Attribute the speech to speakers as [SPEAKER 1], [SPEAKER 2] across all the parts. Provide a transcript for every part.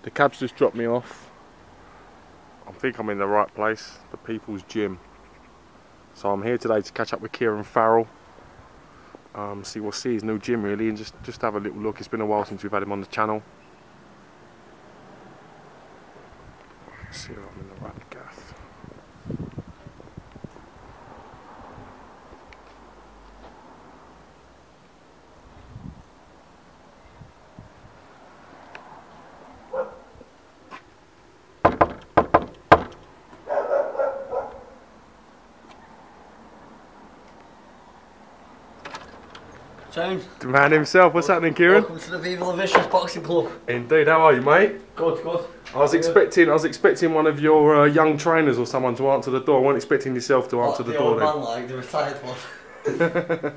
[SPEAKER 1] The cab's just dropped me off. I think I'm in the right place, the People's Gym. So I'm here today to catch up with Kieran Farrell. See his new gym really, and just have a little look. It's been a while since we've had him on the channel. Let's see if I'm in the right gaff.
[SPEAKER 2] James.
[SPEAKER 1] The man himself. What's happening, Kieran?
[SPEAKER 2] Welcome to the VIVA Boxing Club.
[SPEAKER 1] Indeed. How are you, mate?
[SPEAKER 2] Good, good.
[SPEAKER 1] I was expecting one of your young trainers or someone to answer the door. I wasn't expecting yourself to answer the door.
[SPEAKER 2] The old man, like the retired one.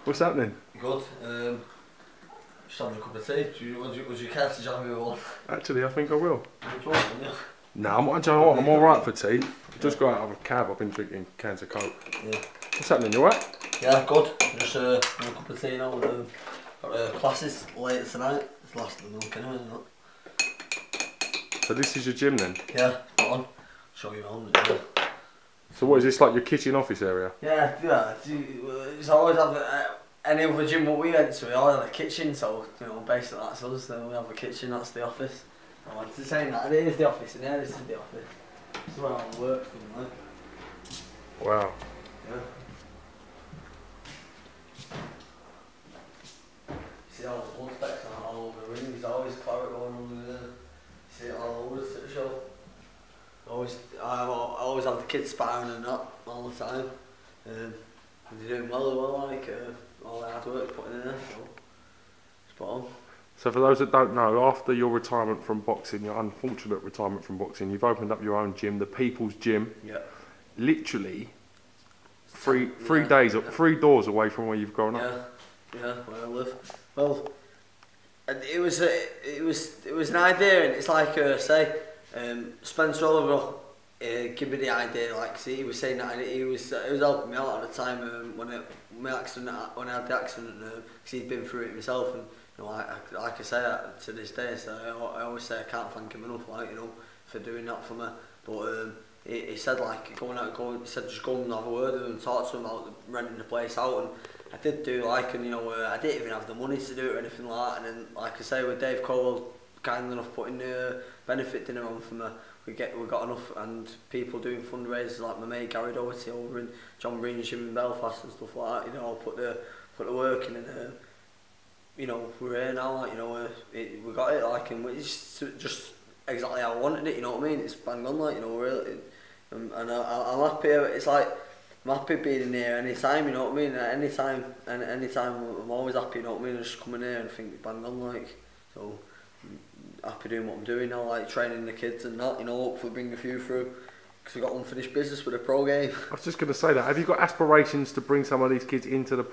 [SPEAKER 1] What's happening?
[SPEAKER 2] Good. Just having a cup of tea. Would you care to join me with one?
[SPEAKER 1] Actually, I think I will.
[SPEAKER 2] Yeah.
[SPEAKER 1] No, I'm alright for tea. Just got out of a cab. I've been drinking cans of Coke.
[SPEAKER 2] Yeah.
[SPEAKER 1] What's happening? You alright?
[SPEAKER 2] Yeah, good. Just having a cup of tea now. Got classes later tonight. It's last of the milk anyway, isn't it?
[SPEAKER 1] So this is your gym then?
[SPEAKER 2] Yeah, go on. Show you around. Yeah.
[SPEAKER 1] So what is this, like your kitchen office area?
[SPEAKER 2] Yeah. It's always have any other gym what we went to, we always have a kitchen, so you know, basically that's us. Then we have a kitchen, that's the office. I wanted to say that it is the office, and yeah, this is the office. This is where I work from, like.
[SPEAKER 1] Wow.
[SPEAKER 2] Yeah. See all the blood specks all over the ring. There's always claret going on there. See it all over the shelf. I always have the kids sparring and that all the time. And they're doing well, like all the hard work putting in there. So spot on.
[SPEAKER 1] So for those that don't know, after your retirement from boxing, your unfortunate retirement from boxing, you've opened up your own gym, the People's Gym.
[SPEAKER 2] Yeah.
[SPEAKER 1] Literally three doors away from where you've grown up.
[SPEAKER 2] Yeah, where I live. Well, it was an idea, and it's like Spencer Oliver gave me the idea. Like, see, he was saying that he was helping me out at the time when I had the accident, because he'd been through it himself, and you know, like I say to this day, so I always say I can't thank him enough, like, you know, for doing that for me. But he said like he said just go and have a word with him and talk to him about renting the place out, and I did do like, and you know, I didn't even have the money to do it or anything like that. And then, like I say, with Dave Colwell kind enough putting the benefit dinner on for me, we got enough, and people doing fundraisers like my mate Gary Doherty over in John Breen's gym in Belfast and stuff like that. You know, put the work in, and you know, we're here now. Like, you know, we got it, like, and it's just exactly how I wanted it. You know what I mean? It's bang on, like, you know, really. And I'm happy. It's like I'm happy being in here anytime. You know what I mean? Anytime I'm always happy. You know what I mean? I just come in here and think bang on, like. So I'm happy doing what I'm doing now, like training the kids and that. You know, hopefully bring a few through, because we got unfinished business with the pro game.
[SPEAKER 1] I was just going to say that. Have you got aspirations to bring some of these kids into the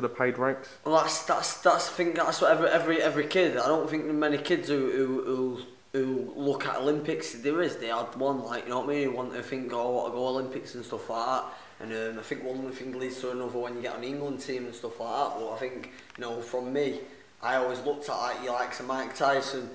[SPEAKER 1] paid ranks?
[SPEAKER 2] Well, that's I think that's what every kid. I don't think many kids who look at Olympics, they had one, like, you know what I mean, who want to think, oh, I want to go Olympics and stuff like that. And I think one thing leads to another when you get on the England team and stuff like that. But I think, you know, from me, I always looked at like your likes of Mike Tyson,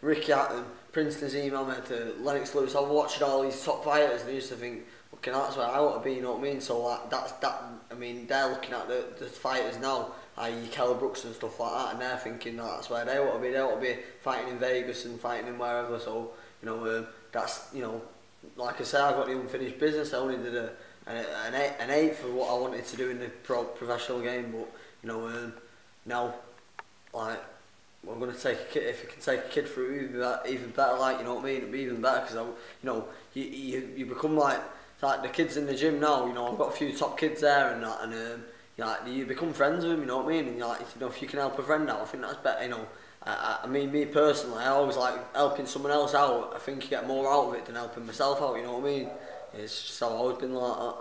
[SPEAKER 2] Ricky Hatton, Prince Nazim Ahmed, Lennox Lewis. I was watching all these top fighters, and I used to think, okay, that's where I want to be, you know what I mean? So like, I mean, they're looking at the fighters now, i.e. Kell Brooks and stuff like that, and they're thinking that's where they want to be. They want to be fighting in Vegas and fighting in wherever. So, you know, that's, you know, like I said, I got the unfinished business. I only did an eighth of what I wanted to do in the professional game, but you know, now, like, we're going to take a kid. If you can take a kid through even better, like, you know what I mean, it'd be even better, because you know, you become like the kids in the gym now. You know, I've got a few top kids there and that, and you know, you become friends with them. You know what I mean, and you're like, you know, if you can help a friend out, I think that's better. You know, I mean, me personally, I always like helping someone else out. I think you get more out of it than helping myself out. You know what I mean? It's just how I've always been like that.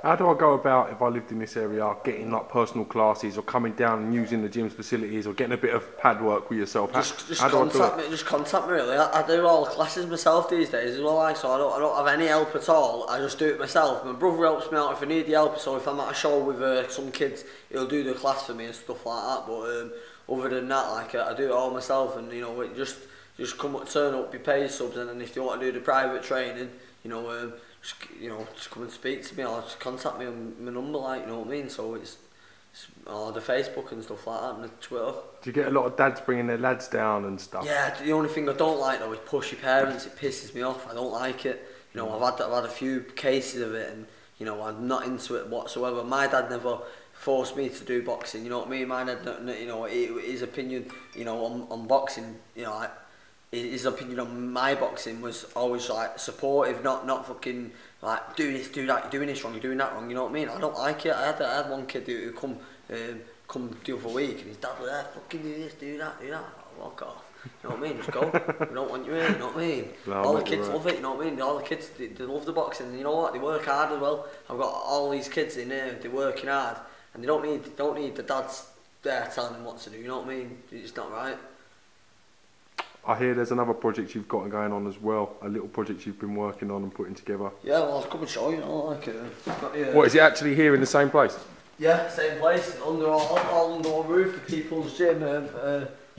[SPEAKER 1] How do I go about, if I lived in this area, getting like personal classes, or coming down and using the gym's facilities, or getting a bit of pad work with yourself?
[SPEAKER 2] Just contact me really. I do all the classes myself these days as well, like, so I don't have any help at all. I just do it myself. My brother helps me out if I need the help, so if I'm at a show with some kids, he'll do the class for me and stuff like that. But other than that, like, I do it all myself, and you know, it just just turn up, be paid subs, and then if you want to do the private training, just come and speak to me, or just contact me on my number, like, you know what I mean. So it's or the Facebook and stuff like that, and the Twitter.
[SPEAKER 1] Do you get a lot of dads bringing their lads down and stuff?
[SPEAKER 2] Yeah, the only thing I don't like though is pushy parents. It pisses me off. I don't like it. You know, I've had a few cases of it, and you know, I'm not into it whatsoever. My dad never forced me to do boxing. You know what I mean? My dad, you know, his opinion, you know, on boxing, you know, his opinion on my boxing was always like supportive, not fucking like do this, do that, you're doing this wrong, you're doing that wrong. You know what I mean? I don't like it. I had one kid who come the other week, and his dad was there, fucking do this, do that, do that. Walk off. You know what I mean? Just go. We don't want you here. You know what I mean?
[SPEAKER 1] No,
[SPEAKER 2] all the kids love it. You know what I mean? All the kids they love the boxing. And you know what? They work hard as well. I've got all these kids in here. They're working hard, and they don't need the dads there telling them what to do. You know what I mean? It's not right.
[SPEAKER 1] I hear there's another project you've got going on as well, a little project you've been working on and putting together.
[SPEAKER 2] Yeah, well, I'll come and show you, you know, like
[SPEAKER 1] What, is it actually here in the same place?
[SPEAKER 2] Yeah, same place, all under one roof, the People's Gym.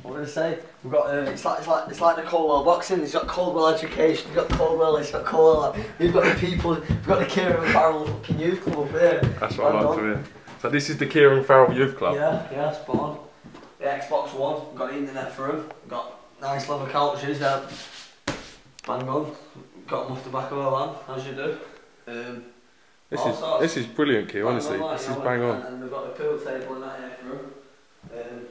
[SPEAKER 2] What did I say? We've got it's like the Coldwell boxing. He's got Coldwell education. He's got Coldwell. He's got Coldwell. We've got the people. We've got the KIERAN FARRELL fucking youth club up here.
[SPEAKER 1] That's what I like to hear. So this is the KIERAN FARRELL Youth Club.
[SPEAKER 2] Yeah, spot on. The Xbox One. We've got the internet for him. We've got nice leather couches there. Bang on. Got them off the back of our van, as you do.
[SPEAKER 1] This is brilliant, Keir, honestly. This is bang on.
[SPEAKER 2] And we've got the pool table and that here for him.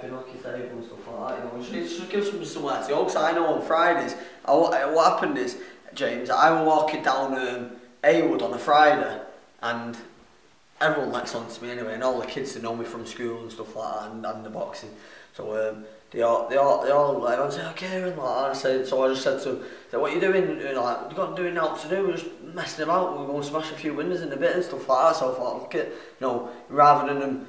[SPEAKER 2] Pinocchio table and stuff like that, you know. Just give them somewhere to go. Because I know on Fridays, what happened is, James, I was walking down HEYWOOD on a Friday, and everyone lets on to me anyway, and all the kids that know me from school and stuff like that, and the boxing. So they all like, I say, okay, and like that. So I just said to them, what are you doing? Like, you've got doing now to do, we're just messing about, we're going to smash a few windows in a bit and stuff like that. So I thought, look at, you know, rather than them,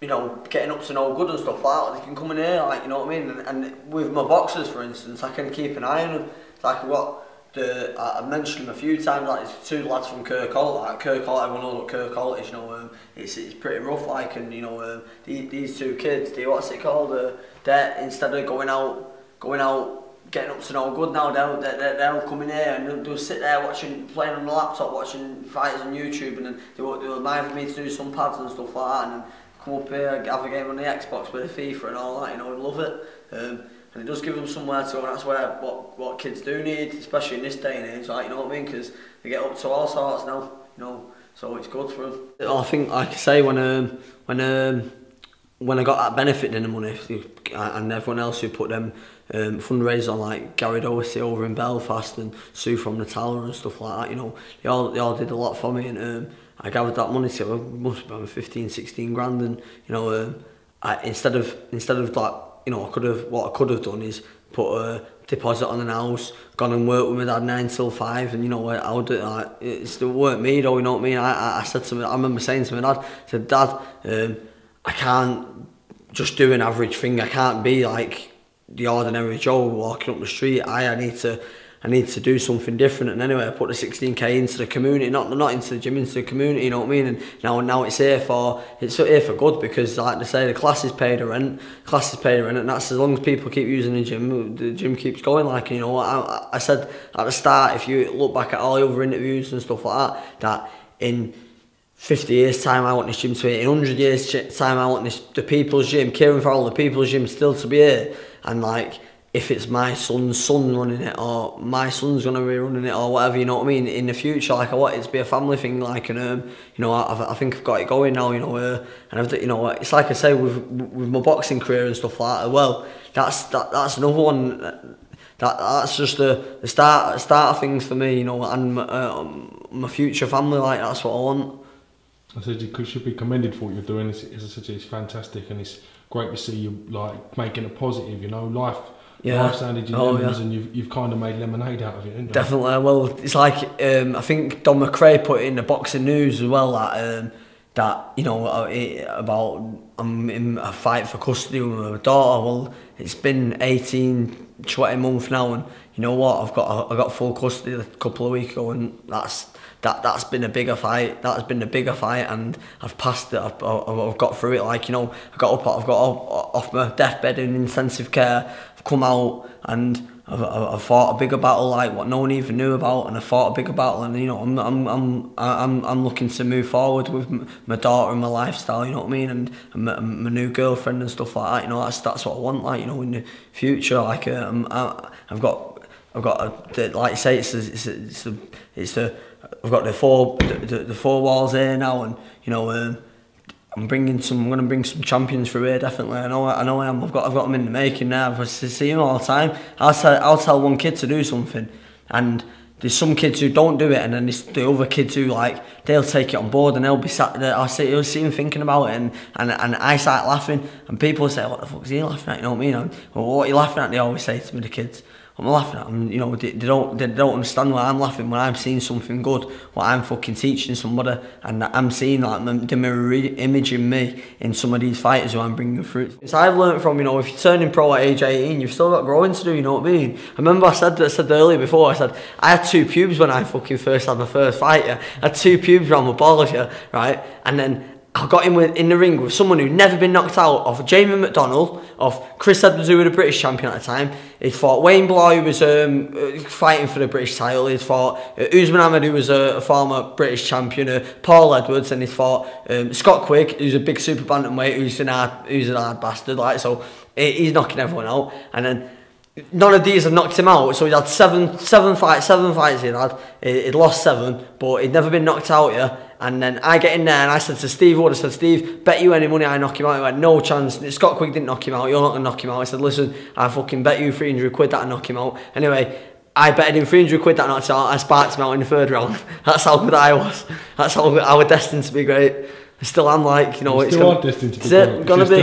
[SPEAKER 2] you know, getting up to no good and stuff like that, they can come in here, like, you know what I mean? And with my boxers, for instance, I can keep an eye on them. It's like I mentioned them a few times, like it's two lads from Kirkholt, like Kirkholt, everyone knows what Kirkholt is, you know, it's pretty rough, like, and you know, these two kids, what's it called, they're, instead of going out, getting up to no good now, they'll come in here and they'll sit there playing on the laptop, watching fighters on YouTube, and then they'll remind me to do some pads and stuff like that, and then come up here, have a game on the Xbox with the FIFA and all that, you know, I love it. And it does give them somewhere to go, and that's what kids do need, especially in this day and age, like, you know what I mean, because they get up to all sorts now, you know, so it's good for them. I think, like I say, when I got that benefit in the money, and everyone else who put them fundraisers on, like Gary Doherty over in Belfast and Sue from the Tower and stuff like that, you know, they all did a lot for me, and I gathered that money together, must have been 15, 16 grand, and you know, instead of like, you know, what I could have done is put a deposit on an house, gone and worked with my dad 9 till 5, and you know, I would do like, it still weren't me though, you know what I mean? I said to me, I remember saying to my dad, I said, Dad, I can't just do an average thing. I can't be like the ordinary Joe walking up the street. I need to do something different. And anyway, I put the 16k into the community, not into the gym, into the community, you know what I mean? And now it's here for good, because like they say, the classes pay the rent, and that's as long as people keep using the gym keeps going. Like, you know, I said at the start, if you look back at all the other interviews and stuff like that in 50 years time I want this gym to be, in 100 years time I want the People's Gym, KIERAN FARRELL, the People's Gym, still to be here. And like, if it's my son's son running it, or my son's gonna be running it, or whatever, you know what I mean, in the future, like, I want it to be a family thing, like, and you know, I think I've got it going now, you know, and I've, you know, it's like I say with my boxing career and stuff like that. Well, that's another one. That's just the start of things for me, you know, and my future family, like, that's what I want.
[SPEAKER 1] I said you should be commended for what you're doing. As I said, it's fantastic, and it's great to see you like making a positive, you know, life.
[SPEAKER 2] Yeah.
[SPEAKER 1] Life sounded your lemons, and you've kind of made lemonade out of it, haven't you?
[SPEAKER 2] Definitely. Well, it's like I think Don McRae put it in the Boxing News as well, that you know, about I'm in a fight for custody with my daughter. Well, it's been 18, 20 months now, and you know what? I got full custody a couple of weeks ago, and that's been a bigger fight. That has been a bigger fight, and I've passed it. I've got through it. Like, you know, I've got off my deathbed in intensive care. I've come out, and I've fought a bigger battle, like what no one even knew about, and I fought a bigger battle, and you know, I'm looking to move forward with my daughter and my lifestyle, you know what I mean, and my new girlfriend and stuff like that. You know, that's what I want, like, you know, in the future. Like, I've got like you say, I've got the four walls here now, and you know, I'm going to bring some champions through here, definitely. I know I am. I've got them in the making now. I see them all the time. I'll tell one kid to do something, and there's some kids who don't do it, and then there's the other kids who, like, they'll take it on board, and they'll be sat there. You'll see them thinking about it, and I start laughing, and people say, "What the fuck is he laughing at?" You know what I mean? Well, what are you laughing at? They always say to me, the kids. I'm laughing at them, you know, they don't understand why I'm laughing when I'm seeing something good, what I'm fucking teaching somebody, and I'm seeing, like, the mirror image in me in some of these fighters who I'm bringing through. So I've learnt from, you know, if you're turning pro at age 18, you've still got growing to do, you know what I mean? I remember I said earlier before, I said, I had 2 pubes when I fucking first had my first fight, yeah. I had 2 pubes around my balls, yeah, right? And then I got in the ring with someone who'd never been knocked out, of Jamie McDonald, of Chris Edwards, who was the British champion at the time. He'd fought Wayne Bloy, who was fighting for the British title. He'd fought Usman Ahmed, who was a former British champion, Paul Edwards, and he'd fought Scott Quigg, who's a big super bantamweight, who's an hard bastard, like, so he's knocking everyone out. And then none of these have knocked him out, so he'd had seven fights he'd had. He'd lost 7, but he'd never been knocked out, yeah. And then I get in there and I said to Steve Wood, I said, "Steve, bet you any money I knock him out." He went, "No chance. Scott Quigg didn't knock him out. You're not going to knock him out." I said, "Listen, I fucking bet you 300 quid that I knock him out." Anyway, I betted him 300 quid that I knocked him out. I sparked him out in the 3rd round. That's how good I was. That's how good I was destined to be great. I still am, like, you know,
[SPEAKER 3] it's destined to be great.
[SPEAKER 2] Gonna be.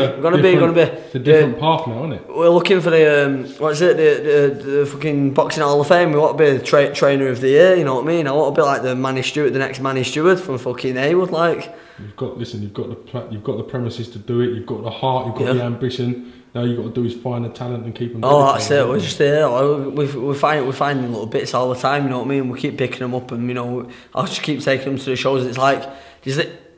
[SPEAKER 3] It's a different path now, isn't it?
[SPEAKER 2] We're looking for the the fucking Boxing Hall of Fame. We want to be the trainer of the year, you know what I mean? I want to be like the Manny Stewart, the next Manny Stewart from fucking HEYWOOD, like.
[SPEAKER 3] You've got the premises to do it. You've got the heart. You've got the ambition. Now you've got to do is find the talent and keep them.
[SPEAKER 2] Oh, that's it. We're just here. We're finding little bits all the time. You know what I mean? We keep picking them up, and you know, I'll just keep taking them to the shows. It's like,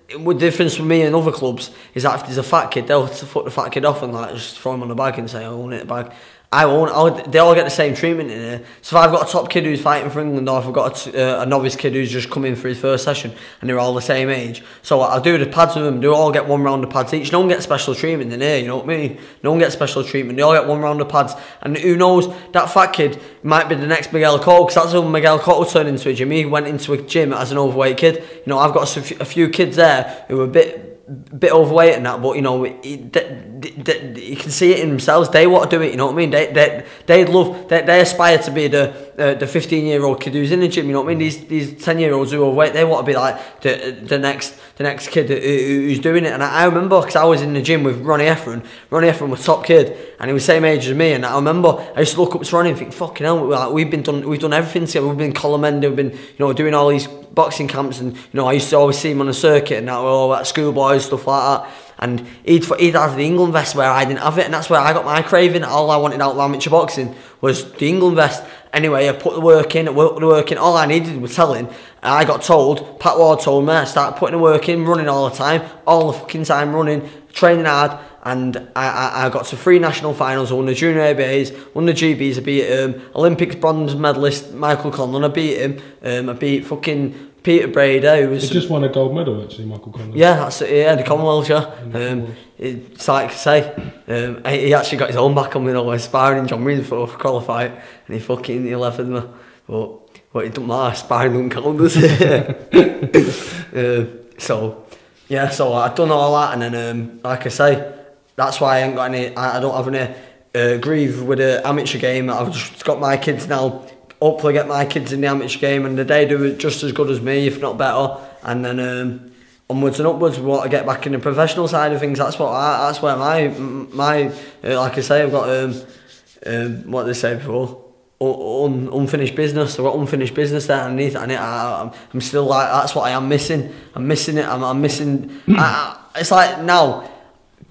[SPEAKER 2] the difference for me and other clubs is that if there's a fat kid, they'll fuck the fat kid off and, like, just throw him on the bag and say, "I won't hit the bag." I won't. They all get the same treatment in here. So if I've got a top kid who's fighting for England, or if I've got a novice kid who's just come in for his first session, and they're all the same age, so I'll do the pads with them. They all get 1 round of pads each. No one gets special treatment in here, you know what I mean? No one gets special treatment. They all get 1 round of pads. And who knows, that fat kid might be the next Miguel Cotto, because that's how Miguel Cotto turned into a gym. He went into a gym as an overweight kid. You know, I've got a few kids there who are a bit overweight and that, but you know, you can see it in themselves. They want to do it, you know what I mean? They aspire to be the 15-year-old kid who's in the gym, you know what I mean? These 10-year-olds who are overweight, they want to be like the next kid who's doing it. And I remember, because I was in the gym with Ronnie Ephron. Ronnie Ephron was top kid, and he was the same age as me. And I remember I used to look up to Ronnie and think, fucking hell, like, we've done everything together. We've been Colomendo, we've been, you know, doing all these boxing camps, and you know, I used to always see him on the circuit and that, all that schoolboys, stuff like that. And he'd have the England vest where I didn't have it, and that's where I got my craving. All I wanted out of amateur boxing was the England vest. Anyway, I put the work in, all I needed was telling. I got told, Pat Ward told me, I started putting the work in, running all the time, all the fucking time running, training hard, and I got to 3 national finals. I won the Junior ABAs, won the GBs, I beat Olympics bronze medalist Michael Conlon, I beat him, I beat fucking Peter Brady, who was...
[SPEAKER 3] He just won a gold medal, actually, Michael Conlon.
[SPEAKER 2] Yeah, that's it, yeah, the Commonwealth, yeah. It's like I say, he actually got his own back on me, you know, sparring in John Reed before qualified, and he fucking 11'd me. But it doesn't matter, sparring doesn't count, does it? So I've done all that, and then, like I say, that's why I don't have any grieve with the amateur game. I've just got my kids now, hopefully get my kids in the amateur game, and they do it just as good as me, if not better. And then onwards and upwards, we want to get back in the professional side of things. That's where my like I say, I've got what did they say before? Unfinished business. I've got unfinished business there underneath, and I'm still like, that's what I am missing. I'm missing it. I'm missing. It's like now,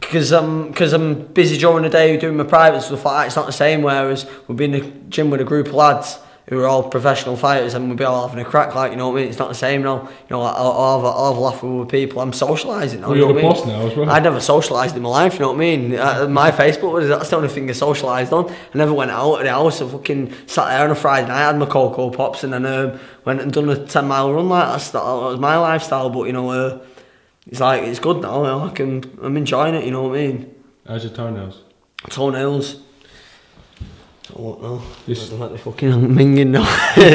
[SPEAKER 2] because I'm busy during the day doing my private stuff like that, it's not the same. Whereas we'll be in the gym with a group of lads who are all professional fighters and we'll be all having a crack, like, you know what I mean? It's not the same now. You know, I'll have a laugh with people. I'm socialising now.
[SPEAKER 3] Well, you're the boss now as well.
[SPEAKER 2] I never socialised in my life, you know what I mean? My Facebook, that's the only thing I socialised on. I never went out of the house. I fucking sat there on a Friday night, had my Cocoa Pops and then went and done a 10-mile run. Like that was my lifestyle, but you know, it's like, it's good now. You know, I'm enjoying it, you know what I mean?
[SPEAKER 3] How's your toenails?
[SPEAKER 2] Toenails. So what now? This like the fucking minging now. We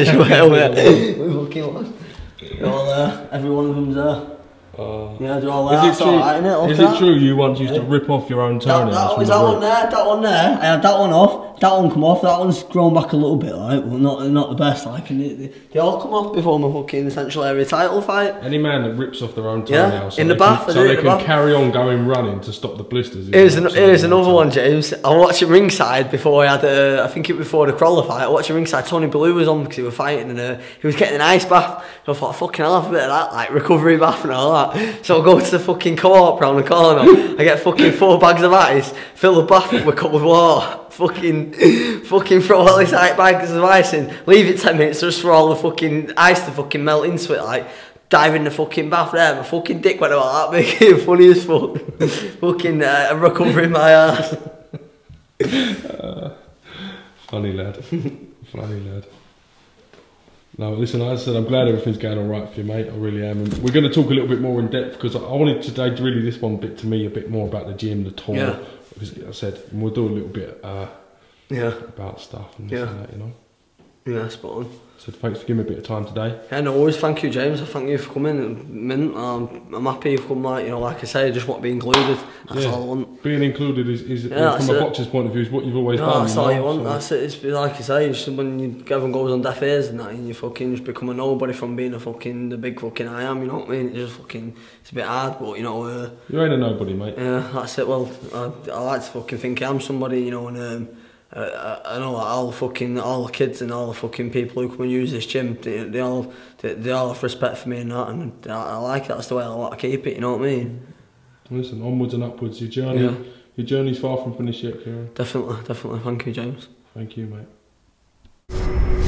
[SPEAKER 2] fucking lost. They're all there. Every one of them's there. Yeah, they're all there.
[SPEAKER 3] Is it true you once used to rip off your own toenails?
[SPEAKER 2] That one there. I had that one off. That one come off. That one's grown back a little bit, like, but not the best. Like, and they all come off before my fucking Central Area title fight.
[SPEAKER 3] Any man that rips off their own toenails,
[SPEAKER 2] in the bath,
[SPEAKER 3] so they can carry on going running to stop the blisters.
[SPEAKER 2] Here's another one, James. I watched it ringside before I had, I think it before the Crawler fight. I watched it ringside. Tony Bellew was on because he was fighting and he was getting an ice bath. So I thought, fucking, I'll have a bit of that, like recovery bath and all that. So I go to the fucking co-op round the corner. I get fucking 4 bags of ice, fill the bath up with a cup of water. Fucking throw all these bags of ice in, leave it 10 minutes just for all the fucking ice to fucking melt into it, like, dive in the fucking bath there, my fucking dick went about that big, funny as fuck. Fucking recovering my ass.
[SPEAKER 3] Funny lad, funny lad. No, listen, as I said, I'm glad everything's going all right for you, mate. I really am. And we're going to talk a little bit more in depth because I wanted today to really this one bit to me a bit more about the gym, the tour. Yeah. Because I said we'll do a little bit about stuff and this and that, you know.
[SPEAKER 2] Yeah, spot on.
[SPEAKER 3] So thanks for giving me a bit of time today.
[SPEAKER 2] Yeah, no worries. Thank you, James. I thank you for coming. I'm happy you've come. Like, you know, like I say, I just want to be included. That's all I want.
[SPEAKER 3] Being included is from a boxer's point of view, is what you've always done.
[SPEAKER 2] That's all you want. So. That's it. It's like you say, it's when everyone goes on deaf ears and that, and you fucking just become a nobody from being the big fucking I am. You know what I mean? It's just fucking, it's a bit hard, but you know.
[SPEAKER 3] You ain't a nobody, mate.
[SPEAKER 2] Yeah, that's it. Well, I like to fucking think I'm somebody, you know, and. I know all the kids and all the fucking people who come and use this gym, they all have respect for me and that, and I like that. That's the way I want to keep it. You know what I mean?
[SPEAKER 3] Listen, onwards and upwards. Your journey's far from finished yet, Kieran.
[SPEAKER 2] Definitely. Thank you, James.
[SPEAKER 3] Thank you, mate.